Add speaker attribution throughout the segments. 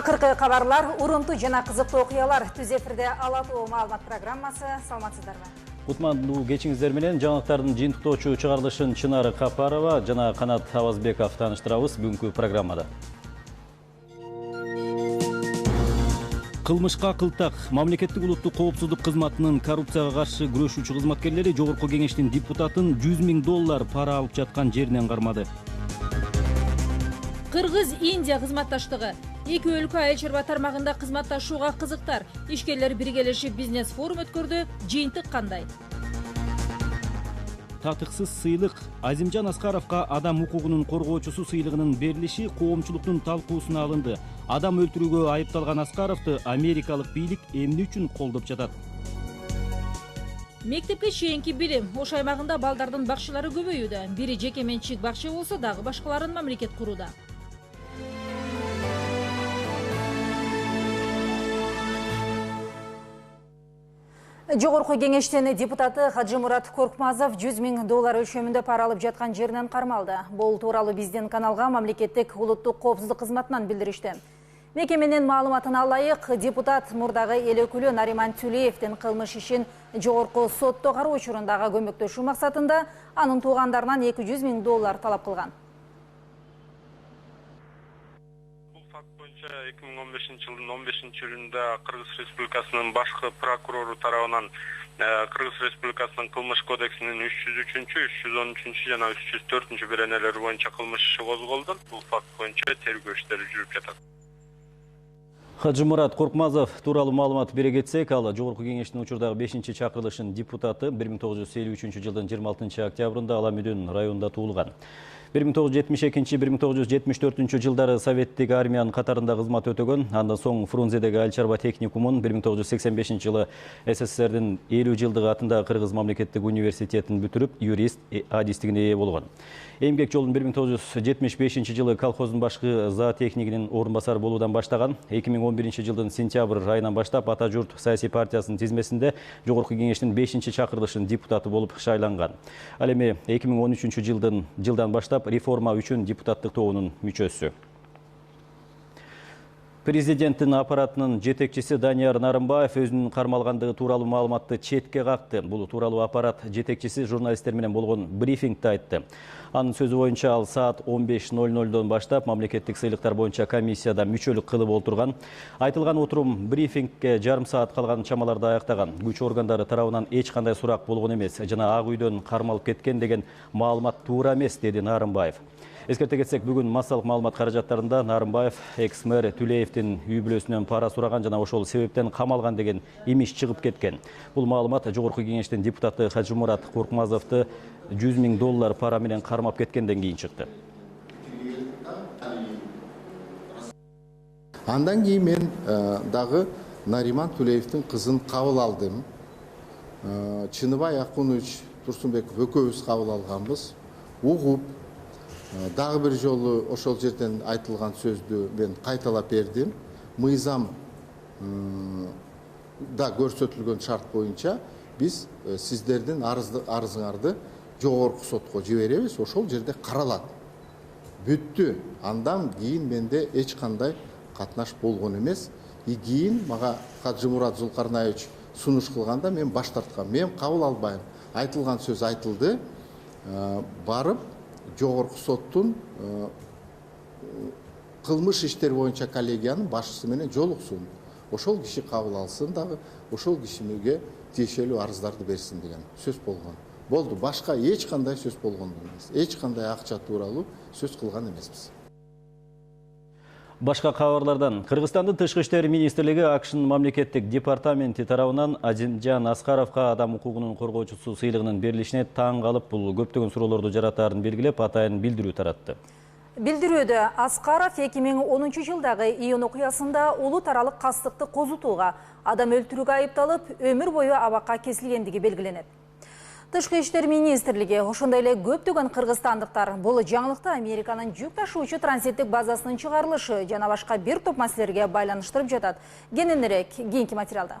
Speaker 1: Акыркы кабарлар, урунтуу жана кызыктуу окуялар. Түз эфирде Ала Тоо маалымат программасы. Саламатсыздарбы?
Speaker 2: Кутмандуу кечиңиздер менен жаңылыктардын жыйынтыктоочу чыгарылышын Чынары Капарова жана Канат Абазбеков тааныштырабыз бүгүнкү программада. Кылмышка кылтак. Мамлекеттик улуттук коопсуздук кызматынын коррупцияга каршы күрөшүүчү кызматкерлери Жогорку кеңештин депутатын $100 000 пара алып жаткан жеринен кармады.
Speaker 3: Кыргыз-Индия кызматташтыгы. Эки өлкө айыл чарба тармагында кызматташууга кызыктар. Ишкерлер биргелешип бизнес форум өткөрдү. Жыйынтык кандай?
Speaker 2: Татыксыз сыйлык. Азимжан Аскаровго адам укугунун коргоочусу сыйлыгынын берилиши коомчулуктун талкуусуна алынды. Адам өлтүрүүгө айыпталган Аскаровду америкалык бийлик эмне үчүн колдоп жатат?
Speaker 3: Мектепке чейинки билим. Ош аймагында балдардын бакчалары көбөйүүдө. Бири жеке менчик бакча болсо, дагы башкаларын мамлекет курууда.
Speaker 1: Жогорку кеңештин депутаты Хажымурат Коркмазов $100 000 өлчөмүндө пара алып жаткан жеринен кармалды. Бул тууралуу биздин каналга мамлекеттик улуттук коопсуздук кызматынан билдиришти. Мекеменин маалыматына ылайык, депутат мурдагы эл өкүлү Нариман Тюлеевдин кылмыш ишин жогорку сотто кароо учурундагы көмөктөшүү максатында анын туугандарынан $200 000 талап кылган.
Speaker 4: 2015 жылдын 15-июлунда Кыргыз Республикасынын башкы прокурору тарабынан Кыргыз Республикасынын кылмыш кодексинин 303, 313 жана 304 беренелери боюнча кылмыш иши козголду. Бул факт боюнча тергөө иштери жүрүп жатат.
Speaker 2: Хажымурат Коркмазов тууралуу маалымат бере кетсек, ал Жогорку кеңештин учурдагы 5-чакырылышын депутаты 1953 жылдын 26 октябрында Ала Мүдөн районунда туулган. 1972-1974 жылдары советтик армиянын катарында кызмат өтөгөн. Андан соң Фрунзедеги айыл чарба техникумун 1985 жылы СССРдин 50 жылдыгы атындагы Кыргыз мамлекеттик университетин бүтүрүп, юрист адистигине ээ болгон. Эмгек жолун 1975 жылы колхоздун башкы зоотехнигинин орун басары болуудан баштаган. 2011 жылдын сентябрь айынан баштап Ата журт саясий партиясынын тизмесинде Жогорку кеңештин 5-чакырылышынын депутаты болуп шайланган. Ал эми 2013 жылдан баштап реформа үчүн депутаттык тобунун мүчөсү. Президенттин аппаратынын жетекчиси Данияр Нарымбаев өзүнүн кармалгандыгы тууралуу маалыматты четке какты. Бул тууралуу аппарат жетекчиси журналисттер менен болгон брифингде айтты. Анын сөзү боюнча ал саат 15:00 баштап мамлекеттик сыйлыктар боюнча комиссияда мүчөлүк кылып отурган. Айтылган отурум брифингке жарым саат калган чамаларда аяктаган. Күч органдары тарабынан эч кандай сурак болгон эмес жана Ак үйдөн кармалып кеткен деген маалымат туура эмес, деди Нарымбаев. Эскерте кетсек, бүгүн массалык маалымат каражаттарында Нарымбаев экс-мэр Тюлеевдин үй бүлөсүнөн пара сураган жана ошол себептен камалган деген имиш чыгып кеткен. Бул маалымат Жогорку кеңештин депутаты Хажымурат Коркмазовду $100 000 пара менен кармап кеткенден кийин чыкты.
Speaker 5: Андан кийин мен дагы Нариман Тюлеевдин кызын кабыл алдым. Чыныбай Акунович Турсунбеков экөөбүз кабыл алганбыз. Угуп дагы бир жолу ошол жерден айтылган сөздү мен кайталап бердим. Мыйзам да көрсөтүлгөн шарт боюнча биз сиздердин арызыңарды жогорку сотко жиберебиз, ошол жерде каралат. Бүттү. Андан кийин менде эч кандай катнаш болгон эмес. Кийин мага Хажымурат Зулкарнаевич сунуш кылганда мен баш тарткам. Мен кабыл албайм. Айтылган сөз айтылды. Барып жогорку соттун кылмыш иштер боюнча коллегиянын башчысы менен жолуксун. Ошол киши кабыл алсын дагы, ошол кишиге тиешелүү арыздарды берсин деген сөз болгон. Болду, башка эч кандай сөз болгон эмес. Эч кандай акча тууралуу сөз кылган эмеспиз.
Speaker 2: Башка кабарлардан Кыргызстандын Тышкы иштер министрлиги АКШнын мамлекеттик департаменти тарабынан Азимжан Аскаровго адам укугунун коргоочусу сыйлыгынын берилишине таң калып, бул көптөгөн суроолорду жаратаарын белгилеп, атайын билдирүү таратты.
Speaker 1: Билдирүүдө Аскаров 2010 жылдагы июнь окуясында улут аралык кастыкты козутууга, адам өлтүрүүгө айыпталып, өмүр бою абакка кесилгендиги белгиленет. Тышкы иштер министрлиги ошондой эле көптөгөн кыргызстандыктар бул жаңылыкты Американын жүк ташуучу транзиттик базасынын чыгарылышы жана башка бир топ маселелерге байланыштырып жатат. Кененирээк кийинки материалда.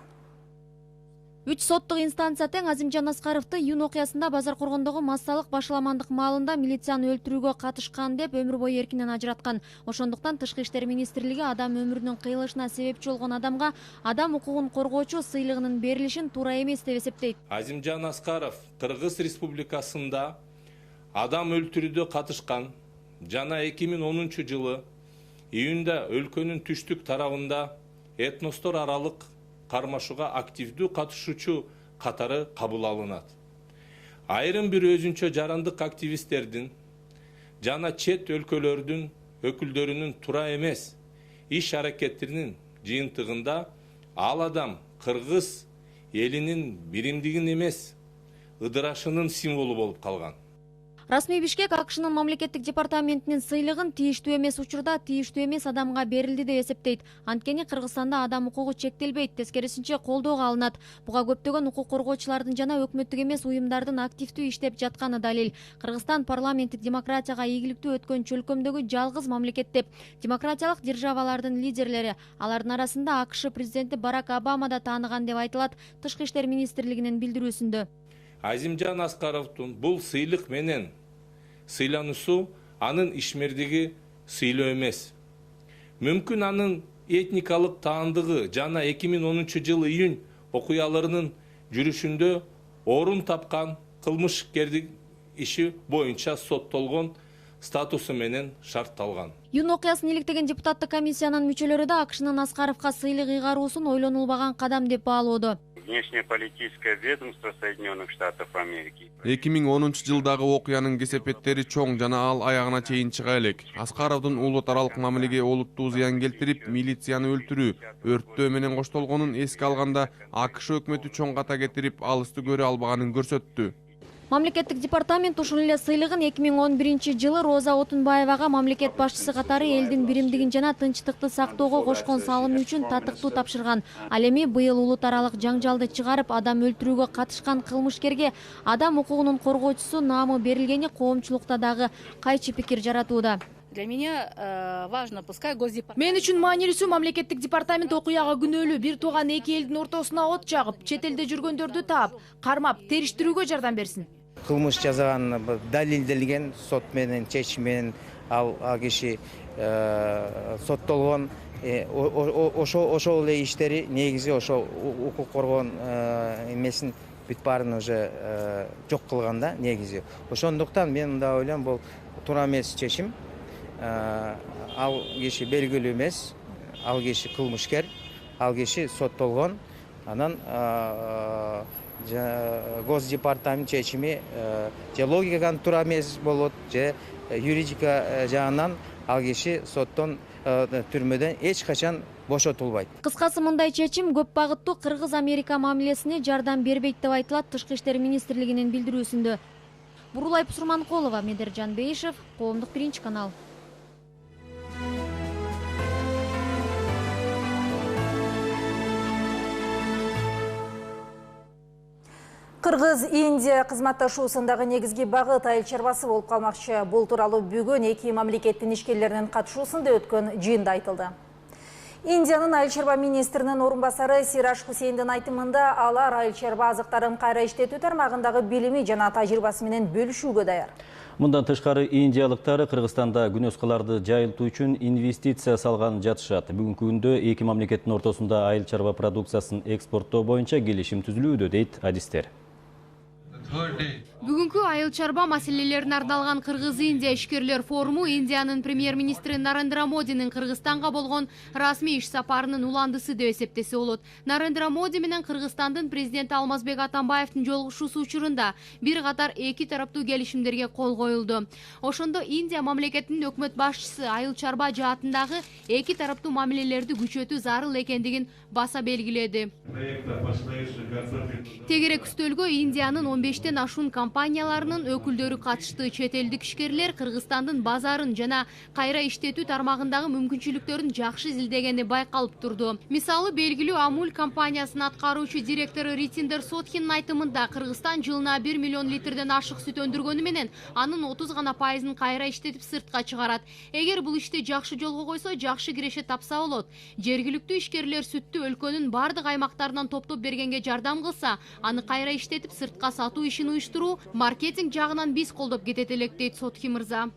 Speaker 6: 3 соттук инстанция тең Азимжан Аскаровду июнь окуясында базар коргондогу массалык башаламандык маалында милицияны өлтүрүүгө катышкан деп өмүр бою эркинен ажыраткан. Ошондуктан Тышкы иштер министрлиги адам өмүрүнүн кыйылышына себепчи болгон адамга адам укугун коргоочу сыйлыгынын берилишин туура эмес деп эсептейт.
Speaker 7: Азимжан Аскаров Кыргыз Республикасында адам өлтүрүүдө катышкан жана 2010 жылы июнда өлкөнүн түштүк тарабында этностор аралык кармашууга активдүү катышуучу катары кабыл алынат. Айрым бир өзүнчө жарандык активисттердин жана чет өлкөлөрдүн өкүлдөрүнүн туура эмес иш аракеттеринин жыйынтыгында ал адам кыргыз элинин биримдигин эмес, ыдырашынын символу болуп калган.
Speaker 6: Расмий Бишкек АКШнын мамлекеттик департаментинин сыйлыгын тийиштүү эмес учурда тийиштүү эмес адамга берилди деп эсептейт. Анткени Кыргызстанда адам укугу чектелбейт, тескерисинче колдоого алынат. Буга көптөгөн укук коргоочулардын жана өкмөттүк эмес уюмдардын активдүү иштеп жатканы далил. Кыргызстан парламенттик демократияга ийгиликтүү өткөн чөлкөмдөгү жалгыз мамлекет деп демократиялык державалардын лидерлери, алардын арасында АКШ президенти Барак Обама да тааныган деп айтылат Тышкы иштер министрлигинин билдирүүсүндө.
Speaker 7: Азимжан Аскаровдун бул сыйлык менен сыйлануусу анын ишмердиги сыйлоо эмес. Мүмкүн анын этникалык таандыгы жана 2010 жылы июнь окуяларынын жүрүшүндө орун тапкан кылмышкердик иши боюнча соттолгон статусу менен шартталган.
Speaker 6: Июнь окуясын иликтеген депутаттык комиссиянын мүчөлөрү да АКШнын Аскаровго сыйлык ыйгаруусун ойлонулбаган кадам деп баалоодо.
Speaker 4: Внешнеполитическое ведомство Соединенных Штатов Америки.
Speaker 8: 2010 жылдагы окуянын кесепеттери чоң жана ал аягына чейин чыга элек. Аскаровдун улут аралык мамилеге олуттуу зыян келтирип, милицияны өлтүрүү, өрттөө менен коштолгонун эске алганда АКШ өкмөтү чоң ката кетирип, алысты көрө албаганын көрсөттү.
Speaker 6: Мамлекеттик департамент ушул эле сыйлыгын 2011 жылы Роза Отунбаевага мамлекет башчысы катары элдин биримдигин жана тынчтыкты сактоого кошкон салымы үчүн татыктуу тапшырган. Ал эми быйыл улут аралык жаңжалды чыгарып, адам өлтүрүүгө катышкан кылмышкерге адам укугунун коргоочусу наамы берилгени коомчулукта дагы кайчы пикир жаратууда.
Speaker 9: Для меня важно, пускай Госдепартамент.
Speaker 3: Мен үчүн маанилүүсү мамлекеттик департамент окуяга күнөөлүү бир тууган эки элдин ортосуна от жагып, чет элде жүргөндөрдү таап, кармап, териштирүүгө жардам берсин.
Speaker 10: Кылмыш жазган далилделген сот менен чечим менен ал киши соттолгон ошол эле иштери негизи ошо укук коргоон эмесин бүт баарын уже жок кылганда негизи. Ошондуктан мен мындай ойлойм, бул туура эмес чечим. Ал киши белгилүү эмес, ал киши кылмышкер, ал киши соттолгон. Анан Госдепартамент чечими же логикадан туура эмес болот, же юридика жагынан ал киши соттон түрмөдөн эч качан бошотулбайт.
Speaker 6: Кыскасы мындай чечим көп багыттуу Кыргыз-Америка мамилесине жардам бербейт деп айтылат Тышкы иштер министрлигинин билдирүүсүндө. Бурулай Пусурманкулова, Медержан Бейшев, Коомдук биринчи канал.
Speaker 1: Кыргыз-Индия кызматташуусундагы негизги багыт айыл чарбасы болуп калмакчы. Бул тууралуу бүгүн эки мамлекеттин ишкерлеринин катышуусунда өткөн жыйында айтылды. Индиянын айыл чарба министринин орун басары Сираж Хусейндин айтымында алар айыл чарба азыктарын кайра иштетүү тармагындагы билими жана тажрыйбасы менен бөлүшүүгө даяр.
Speaker 2: Мындан тышкары индиялыктар Кыргызстанда күнөскаларды жайылтуу үчүн инвестиция салган жатышат. Бүгүнкү күндө эки мамлекеттин ортосунда айыл чарба продукциясын экспорттоо боюнча келишим түзүлүүдө, дейт адистер.
Speaker 11: Бүгүнкү айыл чарба маселелерине арналган Кыргыз-Индия ишкерлер форуму Индиянын премьер-министри Нарендра Модинин Кыргызстанга болгон расмий иш сапарынын уландысы деп эсептесе болот. Нарендра Моди менен Кыргызстандын президенти Алмазбек Атамбаевдин жолугушуусу учурунда бир катар эки тараптуу келишимдерге кол коюлду. Ошондо Индия мамлекетинин өкмөт башчысы айыл чарба жаатындагы эки тараптуу мамилелерди күчөтүү зарыл экендигин баса белгиледи. Тегерек үстөлгө Индиянын 15 ашуун компанияларынын өкүлдөрү катышты. Чет элдик ишкерлер Кыргызстандын базарын жана кайра иштетүү тармагындагы мүмкүнчүлүктөрүн жакшы изилдегени байкалып турду. Мисалы, белгилүү Амуль компаниясынын аткаруучу директору Ритиндер Сотхиндин айтымында Кыргызстан жылына 1 миллион литрден ашык сүт өндүргөнү менен анын 30 гана пайызын кайра иштетип сыртка чыгарат. Эгер бул ишти жакшы жолго койсо, жакшы киреше тапса болот. Жергиликтүү ишкерлер сүттү өлкөнүн бардык аймактарынан топтоп бергенге жардам кылса, аны кайра иштетип сыртка сатуу ишин уюштуруу, маркетинг жагынан биз колдоп кетет элек, дейт Сотхи мырза.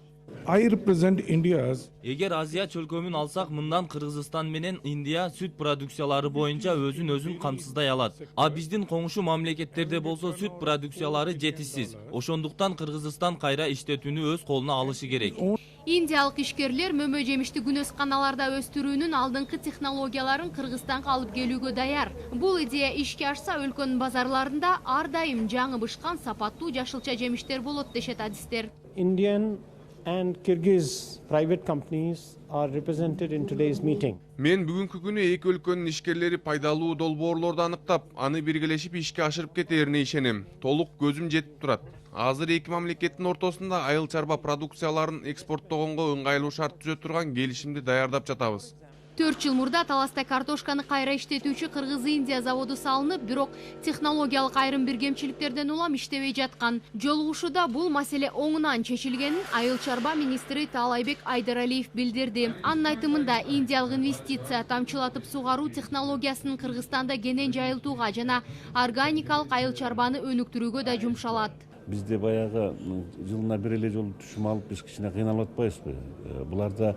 Speaker 12: Эгер Азия чөлкөмүн алсак, мындан Кыргызстан менен Индия сүт продукциялары боюнча өзүн камсыздай алат. А биздин коңшу мамлекеттерде болсо сүт продукциялары жетишсиз. Ошондуктан Кыргызстан кайра иштетүүнү өз колуна алышы керек.
Speaker 11: Индиялык ишкерлер мөмө жемишти күнөсканаларда өстүрүүнүн алдыңкы технологияларын Кыргызстанга алып келүүгө даяр. Бул идея ишке ашса, өлкөнүн базарларында ар дайым жаңы бышкан сапаттуу жашылча жемиштер болот, дешет адистер.
Speaker 13: Indian and Kyrgyz private companies are represented in today's meeting.
Speaker 8: Мен бүгүнкү күнү эки өлкөнүн ишкерлери пайдалуу долбоорлорду аныктап, аны биргелешип ишке ашырып кетерине ишенем. Толук көзүм жетип турат. Азыр эки мамлекеттин ортосунда айыл чарба продукцияларын экспорттогонго ыңгайлуу шарт түзө турган келишимди даярдап жатабыз.
Speaker 11: 4 жыл мурда Таласта картошканы кайра иштетүүчү Кыргыз-Индия заводу салынып, бирок технологиялык айрым бир кемчиликтерден улам иштебей жаткан. Жолугушууда бул маселе оңунан чечилгенин айыл чарба министри Таалайбек Айдаралиев билдирди. Анын айтымында, индиялык инвестиция тамчылатып сугаруу технологиясынын Кыргызстанда кенен жайылтууга жана органикалык айыл чарбаны өнүктүрүүгө да жумшалат.
Speaker 14: Бизде баягы жылына бир эле жолу түшүм алып биз кичине кыйналып атпайбызбы? Буларда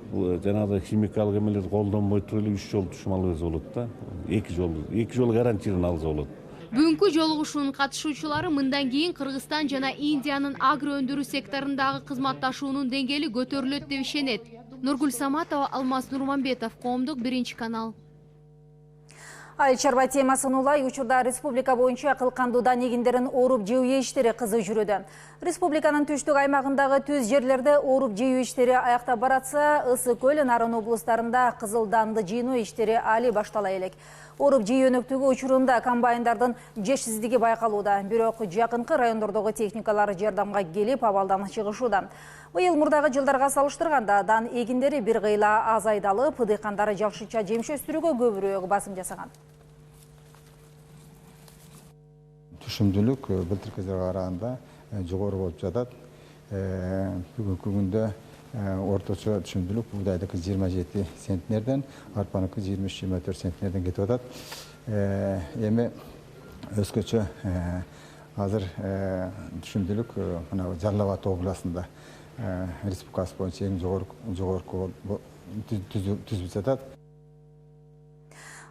Speaker 14: жанагы химикалык эмелерди колдонбой туруп эле 3 жолу түшүм алып болот да. 2 жолу гарантирин алса болот.
Speaker 11: Бүгүнкү жолугушуунун катышуучулары мындан кийин Кыргызстан жана Индиянын агро өндүрүү секторундагы кызматташуунун деңгээли көтөрүлөт деп ишенет. Нургүл Саматова, Алмаз Нурманбетов, Коомдук 1-канал.
Speaker 1: Айыл чарба темасын улай учурда республика боюнча кылкандуу негиндерин ооруп жөө иштери кызып жүрүүдө. Республиканын түштүк аймагындагы түз жерлерде ооруп жөө иштери аяктап баратса, Ысык көл, Нарын облустарында кызыл данды жыйноо иштери али баштала элек. Ооруп жөө өнөктүгү учурунда комбайндардын жетишсиздиги байкалууда, бирок жакынкы райондордогу техникалар жардамга келип абалдан чыгышууда. Быйыл мурдагы жылдарга салыштырганда дан эгиндери бир кыйла азайдалып, дыйкандары жакшыча жемиш өстүрүүгө көбүрөөк басым жасаган.
Speaker 15: Түшүмдүүлүк былтыркы жылга караганда жогору болуп жатат. Бүгүнкү күндө орточо түшүмдүүлүк буудайдыкы 27 центнерден, арпаныкы 23-24 центнерден кетип атат. Эми өзгөчө азыр түшүмдүүлүк мына Жалал Абад областында республикасы боюнча эң жогорку түзүлүп жатат.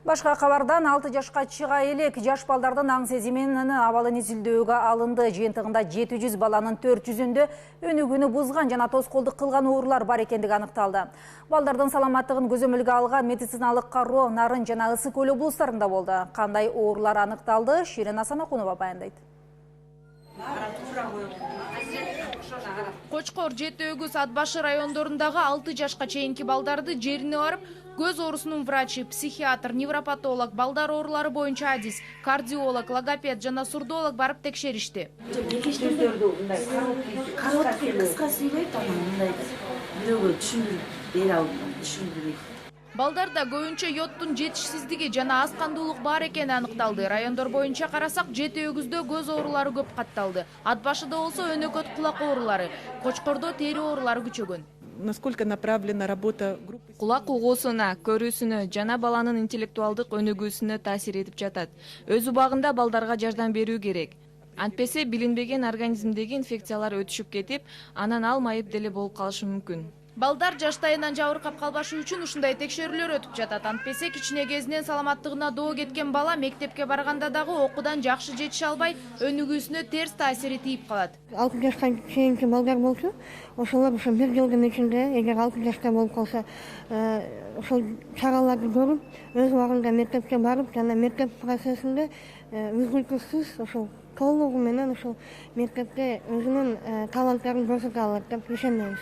Speaker 1: Башка кабардан 6 жашка чыга элек жаш балдардын аң сезиминин абалын изилдөөгө алынды. Жыйынтыгында 700 баланын 400-үндө өнүгүүнү бузган жана тоскоолдук кылган оорулар бар экендиги аныкталды. Балдардын саламаттыгын көзөмөлгө алган медициналык кароо Нарын жана Ысык көл облустарында болду. Кандай оорулар аныкталды? Ширин Асанакунова баяндайт.
Speaker 3: Кочкор, Жети Өгүз, Ат башы райондорундагы 6 жашка чейинки балдарды жерине барып, көз оорусунун врачы, психиатр, невропатолог, балдар оорулары боюнча адис, кардиолог, логопед жана сурдолог барып текшеришти.
Speaker 16: Жекештөрдү мындай короткий кыска сүйлөйт, анан мындай бирөөгө түшүндүрүп бере албайт, түшүндүрбөйт.
Speaker 3: Балдарда көбүнчө йодтун жетишсиздиги жана аз кандуулук бар экени аныкталды. Райондор боюнча карасак, Жети Өгүздө көз оорулары көп катталды. Ат башыда болсо өнөкөт кулак оорулары, Кочкордо тери оорулары күчөгөн.
Speaker 17: Насколько направлена работа группы?
Speaker 18: Кулак угуусуна, көрүүсүнө жана баланын интеллектуалдык өнүгүүсүнө таасир этип жатат. Өз убагында балдарга жардам берүү керек. Антпесе билинбеген организмдеги инфекциялар өтүшүп кетип, анан ал майып деле болуп калышы мүмкүн.
Speaker 3: Балдар жаштайынан жабыркап калбашы үчүн ушундай текшерүүлөр өтүп жатат. Антпесе кичине кезинен саламаттыгына доо кеткен бала мектепке барганда дагы окуудан жакшы жетише албай, өнүгүүсүнө терс таасири тийип калат.
Speaker 19: 6 жашка чейинки балдар болчу, ошолор ошо бир жылдын ичинде, эгер 6 жашта болуп калса, ошол чараларды көрүп, өз убагында мектепке барып, жана мектеп процессинде үзгүлтүксүз ошол толугу менен ошол мектепте өзүнүн таланттарын көрсөтө алат деп ишенебиз.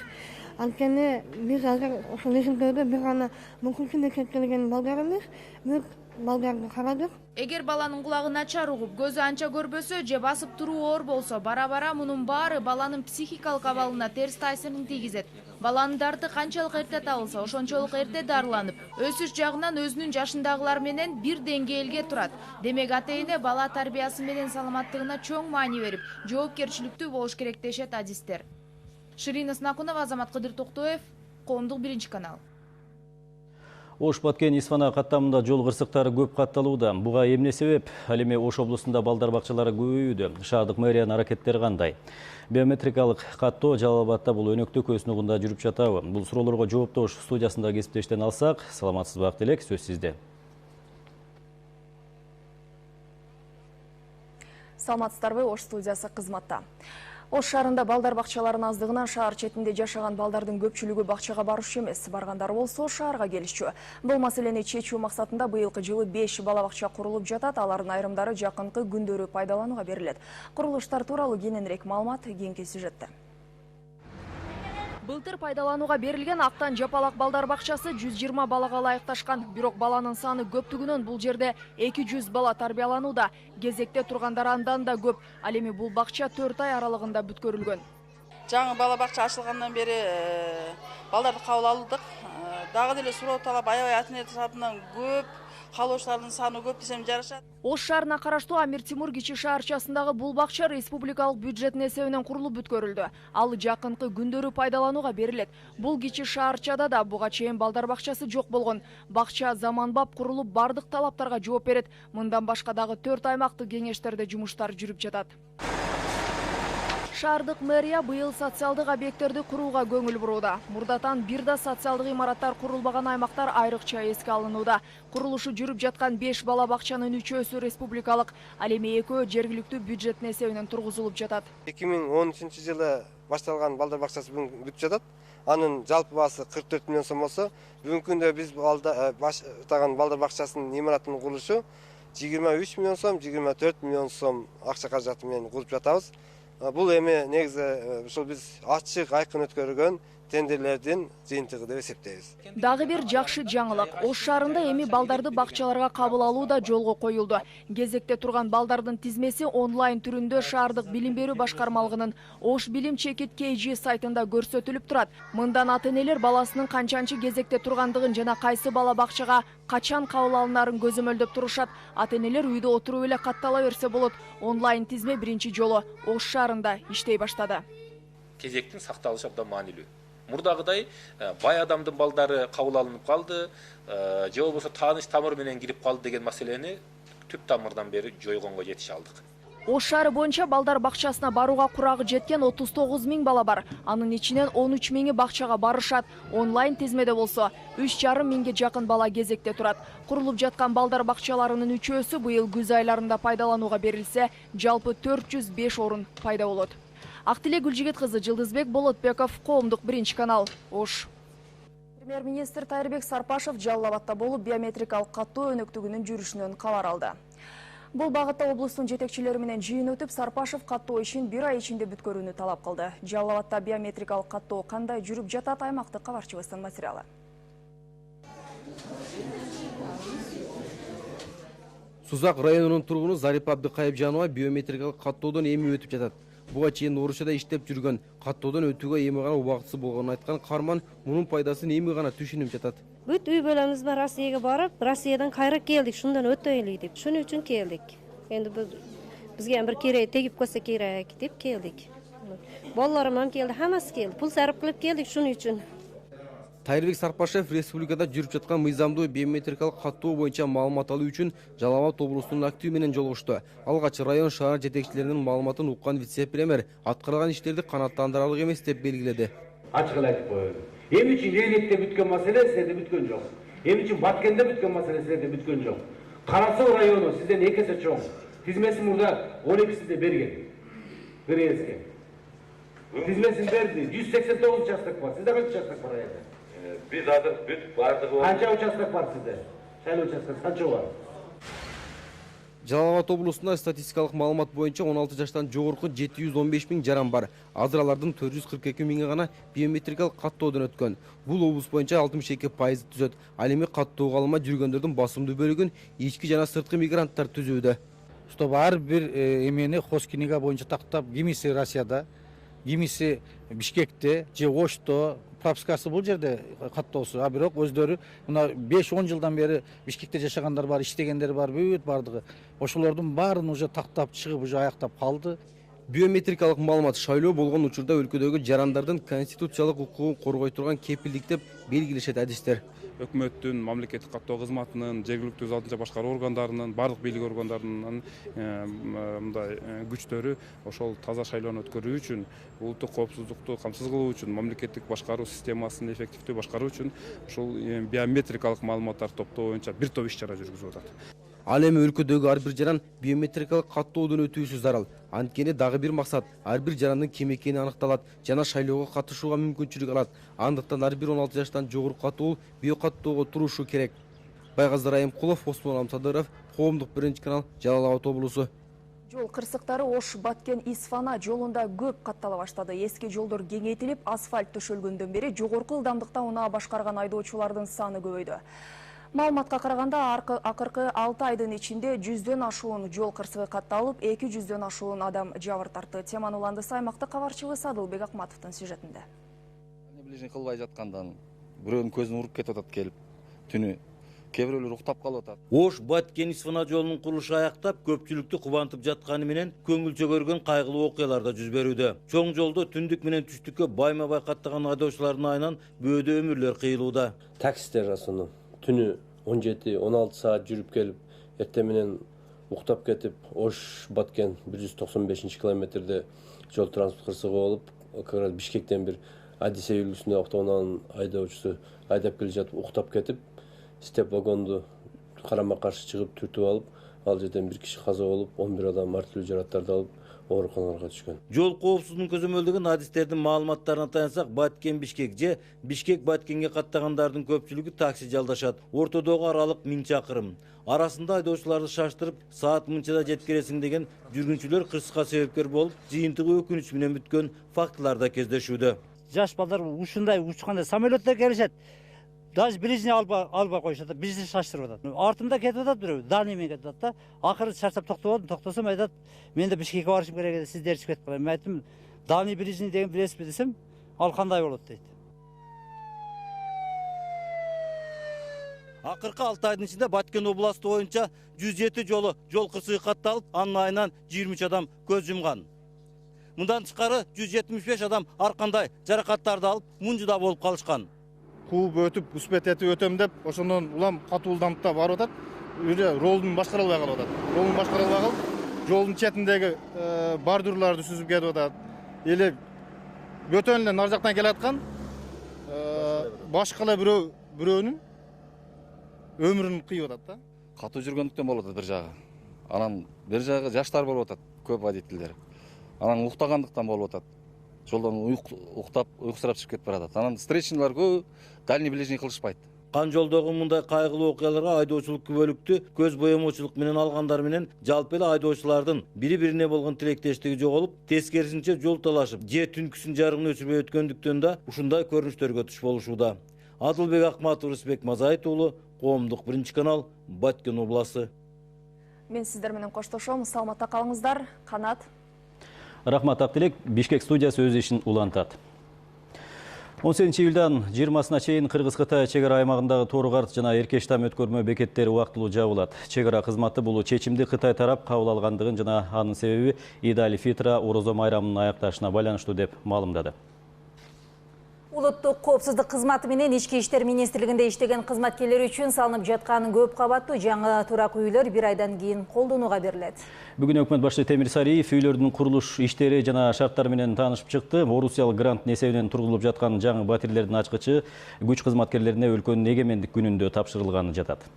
Speaker 19: Анткени биз азыр ошол эсилтөөдө бир гана мүмкүнчүлүк чектелген балдар эмес, бүт балдарды карадык.
Speaker 3: Эгер баланын кулагы начар угуп, көзү анча көрбөсө же басып туруу оор болсо, бара-бара мунун баары баланын психикалык абалына терс таасирин тийгизет. Баланын дарты канчалык эрте табылса, ошончолук эрте дарыланып, өсүш жагынан өзүнүн жашындагылар менен бир деңгээлге турат. Демек ата-эне бала тарбиясы менен саламаттыгына чоң маани берип, жоопкерчиликтүү болуш керек дешет адистер. Ширина Снакунова, Азамат Кадыр Токтоев, Коомдук 1-канал.
Speaker 2: Ош Баткен Исфана каттамында жол кырсыктары көп катталууда. Буга эмне себеп? Ал эми Ош облусунда балдар бакчалары көбөйүүдө. Шаардык мэриянын аракеттери кандай? Биометрикалык каттоо Жалал Абадта бул өнөктүү көзүнүгүндө жүрүп жатабы? Бул суроолорго жоопту Ош студиясында кесиптештен алсак, саламатсызбы Актелек, сөз сизде.
Speaker 20: Саламатсыздарбы, Ош студиясы кызматта. Ош шаарында балдар бакчаларынын аздыгынан шаар четинде жашаган балдардын көпчүлүгү бакчага барушы эмес. Баргандар болсо шаарга келишчү. Бул маселени чечүү максатында быйылкы жылы 5 бала бакча курулуп жатат. Алардын айрымдары жакынкы күндөрү пайдаланууга берилет. Курулуштар тууралуу кененирээк маалымат кийинки сюжетте. Былтыр пайдаланууга берилген Актан Жапалак балдар бакчасы 120 балага ылайыкташкан. Бирок баланын саны көптүгүнөн бул жерде 200 бала тарбияланууда. Кезекте тургандар андан да көп. Ал эми бул бакча 4 ай аралыгында бүткөрүлгөн.
Speaker 21: Жаңы бала бакча ачылгандан бери балдарды кабыл алдык. Дагы деле суроо талап аябай ата-эне тарабынан көп, каалоочулардын саны көп десем жарашат.
Speaker 20: Ош шаарына караштуу Амир Тимур кичи шаарчасындагы бул бакча республикалык бюджеттин эсебинен курулуп бүткөрүлдү. Ал жакынкы күндөрү пайдаланууга берилет. Бул кичи шаарчада да буга чейин балдар бакчасы жок болгон. Бакча заманбап курулуп, бардык талаптарга жооп берет. Мындан башка дагы 4 аймактык кеңештерде жумуштар жүрүп жатат. Шаардык мэрия быйыл социалдык объекттерди курууга көңүл бурууда. Мурдатан бир да социалдык имараттар курулбаган аймактар айрыкча эске алынууда. Курулушу жүрүп жаткан 5 бала бакчанын 3-өсү республикалык, ал эми 2-өө жергиликтүү бюджеттин эсебинен тургузулуп жатат.
Speaker 22: 2013-жылы башталган балдар бакчасы бүгүн бүтүп жатат. Анын жалпы баасы 44 миллион сом болсо, бүгүнкү күндө биз баштаган балдар бакчасынын имараттын курулушу 23 миллион сом, 24 миллион сом акча каражаты менен куруп жатабыз. Бул эми негизи ушул биз ачык айкын өткөргөн тендерлердин жыйынтыгы деп эсептейбиз.
Speaker 20: Дагы бир жакшы жаңылык. Ош шаарында эми балдарды бакчаларга кабыл алуу да жолго коюлду. Кезекте турган балдардын тизмеси онлайн түрүндө шаардык билим берүү башкармалыгынын Ош билим чекит KG сайтында көрсөтүлүп турат. Мындан ата-энелер баласынын канчанчы кезекте тургандыгын жана кайсы бала бакчага качан кабыл алынарын көзөмөлдөп турушат. Ата-энелер үйдө отуруп эле каттала берсе болот. Онлайн тизме биринчи жолу Ош шаарында иштей баштады.
Speaker 23: Кезектин сакталышы абдан маанилүү. Мурдагыдай бай адамдын балдары кабыл алынып калды, же болбосо тааныш тамыр менен кирип калды деген маселени түп тамырдан бери жойгонго жетише алдык.
Speaker 20: Ош шаары боюнча балдар бакчасына барууга курагы жеткен 39 000 бала бар. Анын ичинен 13 000 бакчага барышат. Онлайн тизмеде болсо 3,5 миңге жакын бала кезекте турат. Курулуп жаткан балдар бакчаларынын 3-өсү быйыл күз айларында пайдаланууга берилсе, жалпы 405 орун пайда болот. Актилек Гүлжигет кызы, Жылдызбек Болотбеков, Коомдук 1-канал, Ош. Премьер-министр Тайырбек Сарпашев Жалал Абадта болуп биометрикалык каттоо өнөктүгүнүн жүрүшүнөн кабар алды. Бул багытта облустун жетекчилери менен жыйын өтүп, Сарпашев каттоо ишин 1 ай ичинде бүткөрүүнү талап кылды. Жалал Абадта биометрикалык каттоо кандай жүрүп жатат, аймактык кабарчыбыздын материалы.
Speaker 24: Сузак районунун тургуну Зарипа Абдыкайыпжанова биометрикалык каттоодон эми өтүп жатат. Буга чейин Орусияда иштеп жүргөн, каттоодон өтүүгө эми гана убактысы болгонун айткан Карман мунун пайдасын эми гана түшүнүп жатат.
Speaker 25: Бүт үй бөлөмүз бар Россияга барып, Россиядан кайра келдик, шундан өтөйлү деп. Шуның үчүн келдик. Энди бизге бир кереги тегип койсо керек деп келдик. Балаларым келди, хаммасы келди. Пул сарп кылып келдик шуның үчүн.
Speaker 24: Тайырбек Сарпашев республикада жүрүп жаткан мыйзамдуу биометрикалык каттоо боюнча маалымат алуу үчүн Жалал Абад облусунун активы менен жолугушту. Алгач район шаар жетекчилеринин маалыматын уккан вице-премьер аткарылган иштерди канааттандырарлык эмес деп белгиледи.
Speaker 26: Ачык эле айтып коеюн. Эми үчүн Ленинде бүткөн маселе силерде бүткөн жок. Эми үчүн Баткенде бүткөн маселе силерде бүткөн жок. Кара Суу району сизден 2 эсе чоң. Тизмеси мурда 12-синде берген. Грецке. Тизмесин берди. 189 участок бар. Сизде канча участок бар аялда? Biz adık büt bardıq oldu. Kança uçastak var sizde? Şöyle uçastak, kança var?
Speaker 24: Жалал Абад облусунда статистикалык маалымат боюнча 16 жаштан жогорку 715 миң жаран бар. Азыр алардын 442 миңи гана биометрикалык каттоодон өткөн. Бул облус боюнча 62% түзөт. Ал эми каттоого алынмай жүргөндөрдүн басымдуу бөлүгүн ички жана сырткы мигранттар түзүүдө.
Speaker 4: Чтобы ар бир эмени хоскинига боюнча тактап, кимиси Россияда, кимиси Бишкекте, же Ошто, пропискасы бул жерде каттоосу. А бирок өздөрү мына 5-10 жылдан бери Бишкекте жашагандар бар, иштегендер бар, бүт бардыгы. Ошолордун баарын уже тактап чыгып, уже аяктап калды.
Speaker 24: Биометрикалык маалымат шайлоо болгон учурда өлкөдөгү жарандардын конституциялык укугун коргой турган кепилдик деп белгилешет адистер.
Speaker 5: Өкмөттүн, мамлекеттик каттоо кызматынын, жергиликтүү алдынча башкаруу органдарынын, бардык бийлик органдарынын мындай күчтөрү ошол таза шайлоону өткөрүү үчүн, улуттук коопсуздукту камсыз кылуу үчүн, мамлекеттик башкаруу системасын эффективдүү башкаруу үчүн ушул биометрикалык маалыматтар топтоо боюнча бир топ иш-чара жүргүзүп атат.
Speaker 24: Ал эми өлкөдөгү ар бир жаран биометрикалык каттоодон өтүүсү зарыл. Анткени дагы бир максат ар бир жарандын ким экени аныкталат жана шайлоого катышууга мүмкүнчүлүк алат. Андыктан ар бир 16 жаштан жогорку катуу биокаттоого турушу керек. Байгазы Райымкулов, Осмон Амсадыров, Коомдук биринчи канал, Жалал Абад облусу.
Speaker 20: Жол кырсыктары Ош, Баткен, Исфана жолунда көп каттала баштады. Эски жолдор кеңейтилип, асфальт төшөлгөндөн бери жогорку ылдамдыкта унаа башкарган айдоочулардын саны көбөйдү. Маалыматка караганда акыркы 6 айдын ичинде 100дөн ашуун жол кырсыгы катталып, 200дөн ашуун адам жабыр тартты. Теманы уландысы аймактык кабарчыбыз Адылбек Акматовдун сюжетинде.
Speaker 6: Ближний кылбай жаткандан бирөөнүн көзүн уруп кетип атат келип түнү. Кээ бирөөлөр уктап калып атат.
Speaker 7: Ош Баткен Исфана жолунун курулушу аяктап, көпчүлүктү кубантып жатканы менен көңүл чөгөргөн кайгылуу окуялар да жүз берүүдө. Чоң жолдо түндүк менен түштүккө байма-бай каттаган айдоочулардын айынан бөөдө өмүрлөр кыйылууда.
Speaker 9: Таксистер асыны түнү 17-16 саат жүрүп келип, эртең менен уктап кетип, Ош Баткен 195 километрде жол транспорт кырсыгы болуп, как раз Бишкектен бир Одиссей үлгүсүндө автоунаанын айдоочусу айдап келе жатып уктап кетип, степ вагонду карама каршы чыгып түртүп алып, ал жерден бир киши каза болуп, 11 адам ар түрдүү жараттарды алып ооруканаларга түшкөн.
Speaker 7: Жол коопсуздугун көзөмөлдөгөн адистердин маалыматтарына таянсак, Баткен Бишкек же Бишкек Баткенге каттагандардын көпчүлүгү такси жалдашат. Ортодогу аралык 1000 чакырым. Арасында айдоочуларды шаштырып, саат мынчада жеткиресиң деген жүргүнчүлөр кырсыкка себепкер болуп, жыйынтыгы өкүнүч менен бүткөн фактылар да кездешүүдө.
Speaker 10: Жаш балдар ушундай учканда самолетте келишет. Даже ближний алба коюшат, бизди шаштырып атат. Артымда кетип атат бирөө, дальныймен кетип атат да. Акыры чарчап токтосом айтат, мен да Бишкекке барышым керек эди, сиздер эртип кетип калайын. Мен айттым, дальный ближний деген билесизби десем, ал кандай болот дейт.
Speaker 7: Акыркы 6 айдын ичинде Баткен областы боюнча 107 жол кырсыгы катталып, анын айынан 23 адам көз жумган. Мындан тышкары 175 адам ар кандай жаракаттарды алып, мунжуда болуп калышкан.
Speaker 27: Кууп өтүп, успет этип өтөм деп, ошондон улам катуу ылдамдыкта барып атат. Ролдун башкара албай калып атат. Ролдун башкара албай калып, жолдун четиндеги бордюрларды сүзүп кетип атат. Эле бөтөн эле нар жактан келаткан башка эле бирөөнүн өмүрүн кыйып атат да.
Speaker 6: Катуу жүргөндүктөн болуп атат бир жагы. Анан бир жагы жаштар болуп атат, көп водительдер. Анан уктагандыктан болуп атат. Жолдон уктап, уйкусурап чыгып кетип баратат. Анан встречныйлар көп дальний ближний кылышпайт.
Speaker 7: Кан жолдогу мындай кайгылуу окуяларга айдоочулук күбөлүктү көз боемочулук менен алгандар менен жалпы эле айдоочулардын бири-бирине болгон тилектештиги жоголуп, тескерисинче жол талашып, же түнкүсүн жарыгын өчүрбөй өткөндүктөн да ушундай көрүнүштөргө туш болушууда. Адылбек Акматов, Рысбек Мазайыт уулу, Коомдук биринчи канал, Баткен обласы.
Speaker 20: Мен сиздер менен коштошом, саламатта калыңыздар. Канат.
Speaker 2: Рахмат Актилек, Бишкек студиясы өз ишин улантат. 18 июлдан 20-сына чейин Кыргыз-Кытай чегара аймагындагы Торугарт жана Эркештам өткөрмө бекеттери убактылуу жабылат. Чегара кызматы бул чечимди Кытай тарап кабыл алгандыгын жана анын себеби Ид аль-Фитр орозо майрамынын аякташына байланыштуу деп маалымдады.
Speaker 1: Улуттук коопсуздук кызматы менен Ички иштер министрлигинде иштеген кызматкерлер үчүн салынып жаткан көп кабаттуу жаңы турак үйлөр бир айдан кийин колдонууга берилет.
Speaker 2: Бүгүн өкмөт башчысы Темир Сариев үйлөрдүн курулуш иштери жана шарттары менен таанышып чыкты. Орусиялык грант эсебинен тургузулуп жаткан жаңы батирлердин ачкычы күч кызматкерлерине өлкөнүн эгемендик күнүндө тапшырылганы жатат.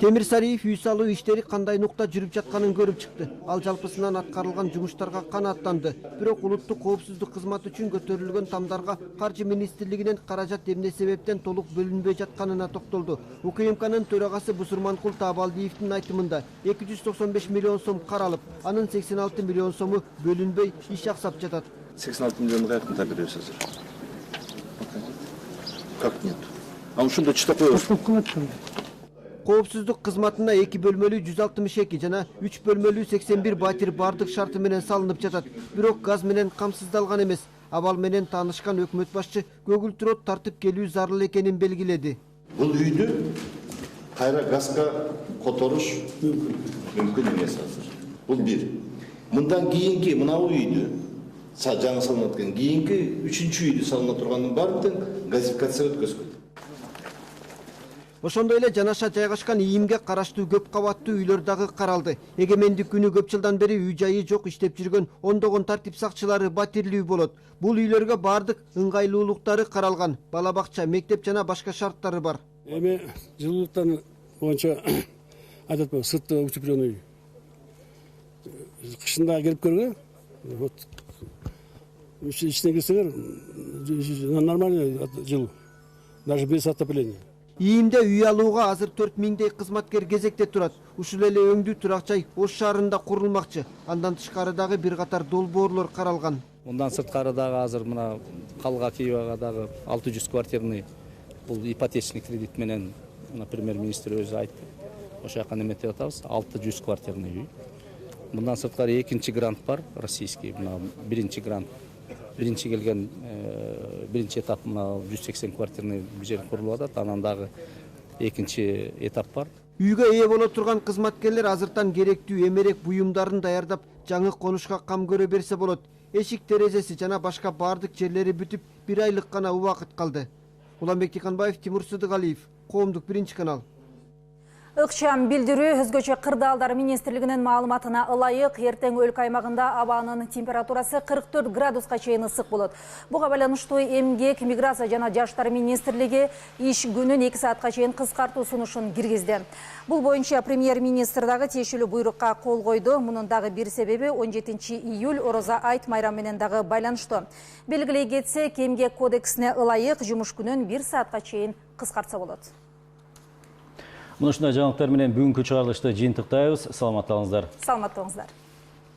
Speaker 8: Темир Сариев үй салуу иштери кандай нукта жүрүп жатканын көрүп чыкты. Ал жалпысынан аткарылган жумуштарга канааттанды. Бирок улуттук коопсуздук кызматы үчүн көтөрүлгөн тамдарга каржы министрлигинен каражат эмне себептен толук бөлүнбөй жатканына токтолду. УКМКнын төрагасы Бусурманкул Таабалдиевдин айтымында 295 миллион сом каралып, анын 86 миллион сому бөлүнбөй иш аксап жатат.
Speaker 11: 86 миллион каяктан табилебиз азыр? Как нет? А ушунда чыта коебуз.
Speaker 8: Коопсуздук кызматына 2 бөлмөлүү 162 жана 3 бөлмөлүү 81 батир бардык шарты менен салынып жатат. Бирок газ менен камсыздалган эмес. Абал менен таанышкан өкмөт башчы көгүлтүрөт тартып келүү зарыл экенин белгиледи.
Speaker 11: Бул үйдү кайра газга которуш мүмкүн эмес азыр. Бул бир. Мындан кийинки мына үйдү жаңы салынып аткан кийинки 3-үчү үйдү салына турганын баардыгын газификация өткөзгөн.
Speaker 8: Ошондой эле жанаша жайгашкан ийимге караштуу көп кабаттуу үйлөр дагы каралды. Эгемендик күнү көп жылдан бери үй жайы жок иштеп жүргөн ондогон тартип сакчылары батирлүү болот. Бул үйлөргө бардык ыңгайлуулуктары каралган. Бала бакча, мектеп жана башка шарттары бар.
Speaker 12: Эми жылуулуктан боюнча адат бар, сыртта утепленный. Кышында келип көргө. Вот. Ичине кирсеңер нормально жыл. Даже без отопления.
Speaker 8: ИИМде үй алууга азыр 4000дей кызматкер кезекте турат. Ушул эле өңдүү турак жай Ош шаарында курулмакчы. Андан тышкары дагы бир катар долбоорлор каралган.
Speaker 13: Мындан сырткары дагы азыр мына Калга Киевага дагы 600 квартирный бул ипотечный кредит менен мына премьер-министр өзү айтты. Ошол жака неметип атабыз, 600 квартирный үй. Мындан сырткары экинчи грант бар, российский, мына биринчи грант. Биринчи келген биринчи этап мына 180 квартирный жер курулуп атат, анан дагы экинчи этап бар.
Speaker 8: Үйгө ээ боло турган кызматкерлер азыртан керектүү эмерек буюмдарын даярдап, жаңы конушка кам көрө берсе болот. Эшик терезеси жана башка бардык жерлери бүтүп, 1 айлык гана убакыт калды. Уланбек Тиканбаев, Тимур Сыдыгалиев, Коомдук 1-канал.
Speaker 1: Ыкчам билдирүү өзгөчө кырдаалдар министрлигинин маалыматына ылайык эртең өлкө аймагында абанын температурасы 44 градуска чейин ысык болот. Буга байланыштуу эмгек, миграция жана жаштар министрлиги иш күнүн 2 саатка чейин кыскартуу сунушун киргизди. Бул боюнча премьер-министр дагы тиешелүү буйрукка кол койду. Мунун дагы бир себеби 17 июль Ороза айт майрамы менен дагы байланыштуу. Белгилей кетсек, эмгек кодексине ылайык жумуш күнүн 1 саатка чейин кыскартса болот.
Speaker 2: Мына ушундай жаңылыктар менен бүгүнкү чыгарылышты жыйынтыктайбыз. Саламаттыгыңыздар.
Speaker 1: Саламат болуңуздар.